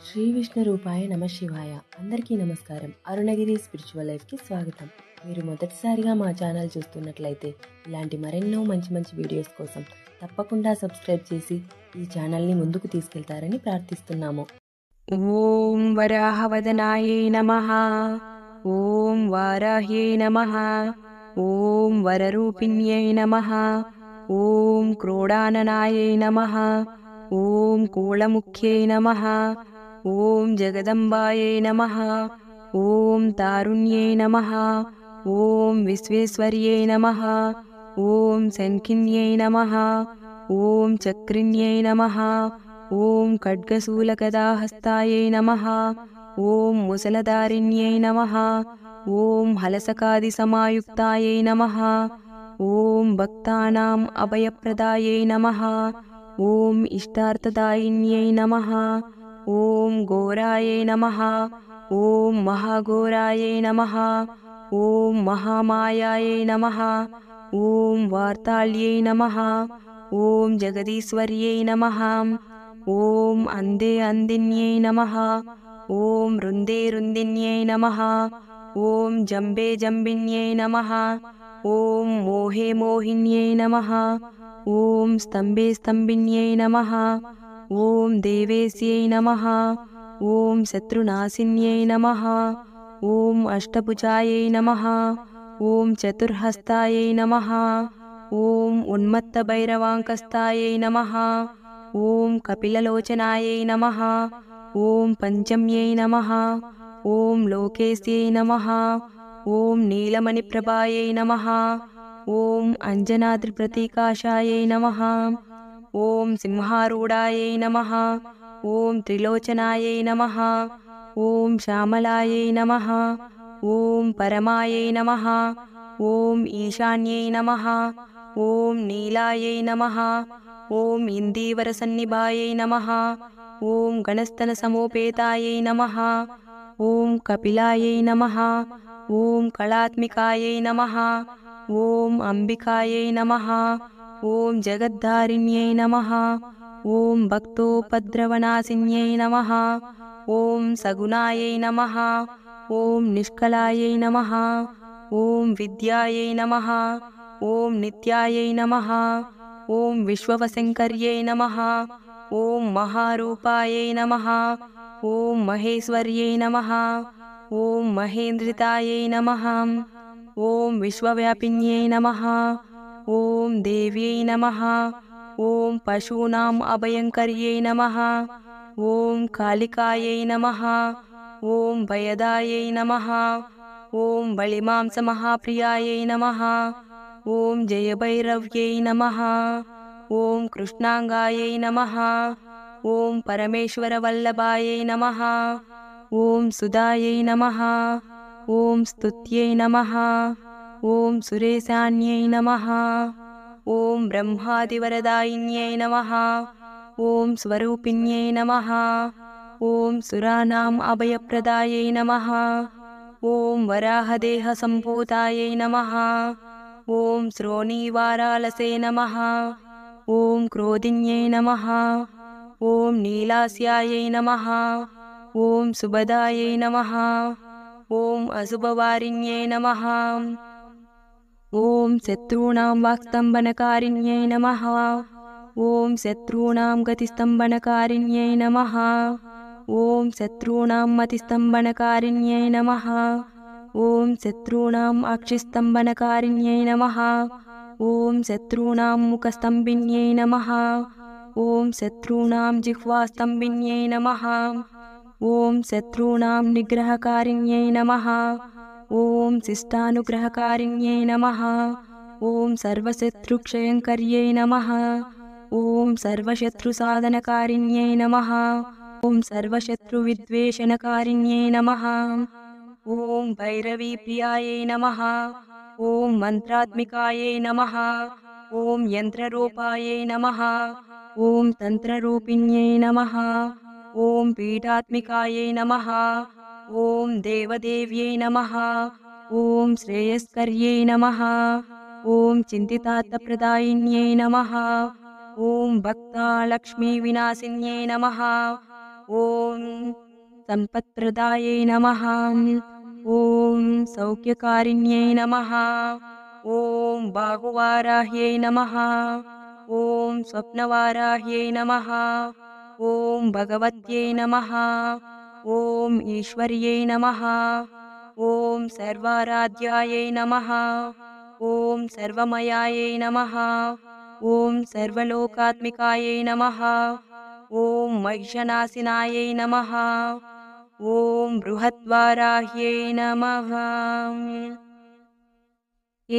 శ్రీ విష్ణు రూపాయ నమ శివాయ. అందరికీ నమస్కారం. అరుణగిరి స్పిరిచువల్ లైఫ్కి స్వాగతం. మీరు మొదటిసారిగా మా ఛానల్ చూస్తున్నట్లయితే ఇలాంటి మరెన్నో మంచి మంచి వీడియోస్ కోసం తప్పకుండా సబ్స్క్రైబ్ చేసి ఈ ఛానల్ని ముందుకు తీసుకెళ్తారని ప్రార్థిస్తున్నాము. ఓం వరాహవదనాయే నమః. ఓం వారాహ్యే నమః. ఓం వరరూపిణ్యై నమః. ఓం క్రోడాననాయే నమః. ఓం కూళముఖ్యై నమః. ఓం జగదంబాయే నమః. ఓం తారుణ్యే నమః. ఓం విశ్వేశ్వర్యై నమః. ఓం శంఖిన్యై నమః. ఓం చక్రిణ్యై నమః. ఓం ఖడ్గశూలగదాహస్తాయై నమః. ఓం ముసలధారిణ్యై నమః. ఓం హలసకాదిసమాయుక్తాయై నమః. ఓం భక్తానాం అభయప్రదాయై నమః. ఓం ఇష్టార్థదాయిన్యై నమః. ఓం ఘోరాయై నమః. ఓం మహాఘోరాయై నమః. ఓం మహామాయాయై నమః. ఓం వార్తాళ్యై నమః. ఓం జగదీశ్వర్యై నమః. ఓం అందే అందిన్యై నమః. ఓం రుందే రుందిన్యై నమః. ఓం జంబే జంబిన్యై నమః. ఓం మోహే మోహిన్యై నమః. ఓం స్తంభే స్తంభిన్యై నమః. ఓం దేవేశ్యై నమః. ఓం శత్రునాశిన్యై నమః. ఓం అష్టభుజాయై నమః. ఓం చతుర్హస్తాయై నమః. ఓం ఉన్మత్తభైరవాంకస్తాయై నమః. ఓం కపిలలోచనాయై నమః. ఓం పంచమ్యై నమః. ఓం లోకేశ్యై నమః. ఓం నీలమణిప్రభాయై నమః. ఓం అంజనాద్రిప్రతీకాశాయై నమః. ఓం సింహారూఢాయై నమః. ఓం త్రిలోచనాయై నమః. ఓం శ్యామలాయై నమః. ఓం పరమాయై నమః. ఓం ఈశాన్యై నమః. ఓం నీలాయై నమః. ఓం ఇందీవరసన్నిభాయై నమః. ఓం గణస్తన సమోపేతాయై నమః. ఓం కపిలాయై నమః. ఓం కళాత్మికాయై నమః. ఓం అంబికాయై నమః. ఓం జగద్ధారిణ్యై నమః. ఓం భక్తోపద్రవనాశిన్యై నమః. ఓం సగుణాయై నమః. ఓం నిష్కళాయై నమః. ఓం విద్యాయై నమః. ఓం నిత్యాయై నమః. ఓం విశ్వవశంకర్యై నమః. ఓం మహారూపాయై నమః. ఓం మహేశ్వర్యై నమః. ఓం మహేంద్రితాయై నమః. ఓం విశ్వవ్యాపిన్యై నమః. ఓం దేవ్యై నమః. ఓం పశూనాం అభయంకర్యై నమః. ఓం కాళికాయై నమః. ఓం భయదాయై నమః. ఓం బళిమాంసమహాప్రియాయై నమః. ఓం జయభైరవ్యై నమః. ఓం కృష్ణాంగాయై నమః. ఓం పరమేశ్వరవల్లభాయై నమః. ఓం సుధాయై నమః. ఓం స్తుత్యై నమః. ఓం సురేశాన్యై నమః. ఓం బ్రహ్మాదివరదాయిన్యై నమః. ఓం స్వరూపిణ్యై నమః. ఓం సురానాం అభయప్రదాయై నమః. ఓం వరాహదేహ సంభూతాయై నమః. ఓం శ్రోణీవారాలసే నమః. ఓం క్రోధిన్యై నమః. ఓం నీలాస్యాయై నమః. ఓం సుభదాయై నమః. ఓం అశుభవారిణ్యై నమః. ఓం శత్రూణాం వాక్స్తంభనకారిణ్యై నమః. ఓం శత్రూణాం గతిస్తంభనకారిణ్యై నమః. ఓం శత్రూణాం మతిస్తంభనకారిణ్యై నమః. ఓం శత్రూణాం అక్షిస్తంభనకారిణ్యై నమః. ఓం శత్రూణాం ముఖస్తంభిన్యై నమః. ఓం శత్రూణాం జిహ్వాస్తంభిన్యై నమః. ఓం శత్రూణాం నిగ్రహకారిణ్యై నమః. ఓం శిష్టానుగ్రహకారిణ్యై నమః. ఓం సర్వశత్రుక్షయంకర్యై నమః. ఓం సర్వశత్రుసాధనకారిణ్యై నమః. ఓం సర్వశత్రువిద్వేషణకారిణ్యై నమః. ఓం భైరవీప్రియాయై నమః. ఓం మంత్రాత్మికాయై నమః. ఓం యంత్రరూపాయై నమః. ఓం తంత్రరూపిణ్యై నమః. ఓం పీఠాత్మికాయై నమః. ఓం దేవదేవ్యై నమః. ఓం శ్రేయస్కర్యై నమః. ఓం చింతితార్థప్రదాయిన్యై నమః. ఓం భక్తాలక్ష్మీ వినాశిన్యై నమః. ఓం सम्पत्प्रदायै नमः। ॐ सौख्यकारिण्यै नमः। ॐ बाहुवाराह्यै नमः। ॐ स्वप्नवाराह्यै नमः। ॐ भगवत्यै नमः। ॐ ईश्वर्यै नमः। ॐ सर्वाराध्यायै नमः। ॐ सर्वमयायै नमः। ॐ सर्वलोकात्मिकायै नमः। ॐ महिषनाशिनायै नमः। ॐ बृहद्वाराह्यै नमः।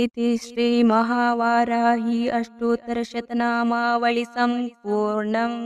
इति श्रीमहावाराही अष्टोत्तरशतनामावळि सम्पूर्णम्।